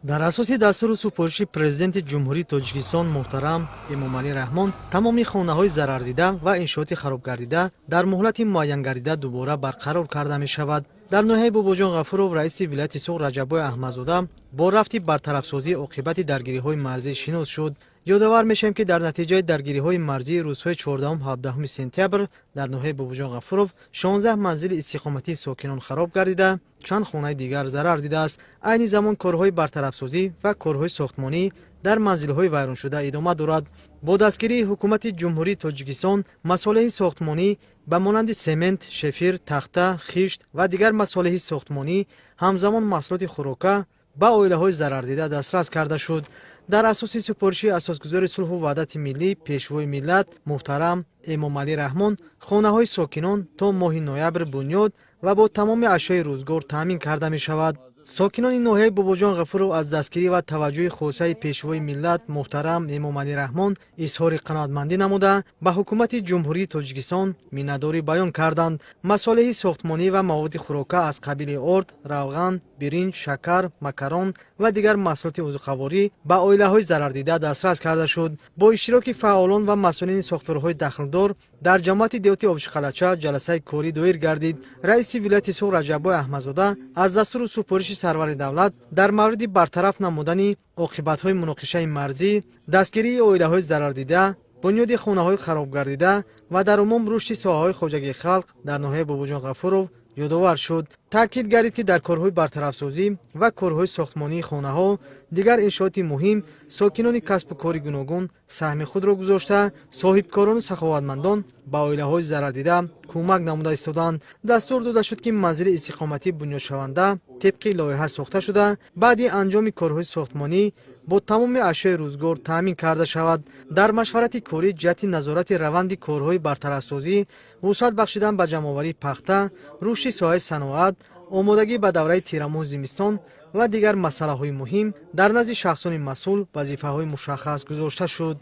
дар асоси дастури супориши президенти ҷумҳурии Тоҷикистон муҳтарам Эмомалӣ Раҳмон, тамоми хонаҳои зарардида ва иншооти харобгардида дар муҳлати муайян гардида дубора барқарор карда мешавад. дар ноҳияи Бобоҷон Ғафуров, раиси вилояти Суғ Раҷаббой Аҳмадзода бо рафти бартарафсозии оқибати даргириҳои марзӣ шинос шуд. ёдовар мешавем, ки дар натиҷаи даргириҳои марзии рӯзҳои 14-17 сентябр дар ноҳияи Бобоҷон Ғафуров 16 манзили истиқоматии сокинон хароб гардида, чанд хонаи дигар зарар дидааст. айни замон корҳои бартарафсозӣ ва корҳои сохтмонӣ дар манзилҳои вайроншуда идома дорад. бо дастгирии ҳукумати ҷумҳурии Тоҷикистон масолиҳи сохтмонӣ ба монанди семент, шефир, тахта, хишт ва дигар масолиҳи сохтмонӣ, ҳамзамон маҳсулоти хӯрока ба оилаҳои зарардида дастрас карда шуд. дар асоси супориши асосгузори сулҳу ваҳдати миллӣ пешвои миллат муҳтарам Эмомалӣ Раҳмон хонаҳои сокинон то моҳи ноябр бунёд ва бо тамоми ашёи рӯзгор таъмин карда мешавад. сокинони ноҳияи Бобоҷон Ғафуров аз дастгирӣ ва таваҷҷӯҳи хосаи пешвои миллат муҳтарам Эмомалӣ Раҳмон изҳори қаноатмандӣ намуда ба ҳукумати ҷумҳурии Тоҷикистон миннатдорӣ баён карданд. масолиҳи сохтмонӣ ва маводи хӯрока аз қабили орд, равған, биринҷ, шакар, макарон ва дигар маҳсулоти узуқаворӣ ба оилаҳои зарардида дастрас карда шуд. бо иштироки фаъолон ва масъулини сохторҳои дахлдор дар ҷамоати деҳоти Обшиқалача ҷаласаи корӣ доир гардид. раиси вилояти Суғ Раҷаббой Аҳмадзода аз дастури супориши сарвари давлат дар мавриди бартараф намудани оқибатҳои муноқишаи марзӣ, дастгирии оилаҳои зарардида, бунёди хонаҳои харобгардида ва дар умум рушди соҳаҳои хоҷагии халқ дар ноҳияи Бобоҷон Ғафуров ёдовар шуд. таъкид гардид, ки дар корҳои бартарафсозӣ ва корҳои сохтмонии хонаҳо, дигар иншооти муҳим, сокинони касбу кори гуногун саҳми худро гузошта, соҳибкорону саховатмандон ба оилаҳои зарардида кӯмак намуда истоданд. дастур дода шуд, ки манзили истиқоматии бунёдшаванда тибқи лоиҳа сохта шуда, баъди анҷоми корҳои сохтмонӣ бо тамоми ашёи рӯзгор таъмин карда шавад. дар машварати корӣ ҷиҳати назорати раванди корҳои бартарафсозӣ, вусъат бахшидан ба ҷамъоварии пахта, рушди соҳаи саноат, омодагӣ ба давраи тирамоҳи зимистон ва дигар масъалаҳои муҳим дар назди шахсони масъул вазифаҳои мушаххас гузошта шуд.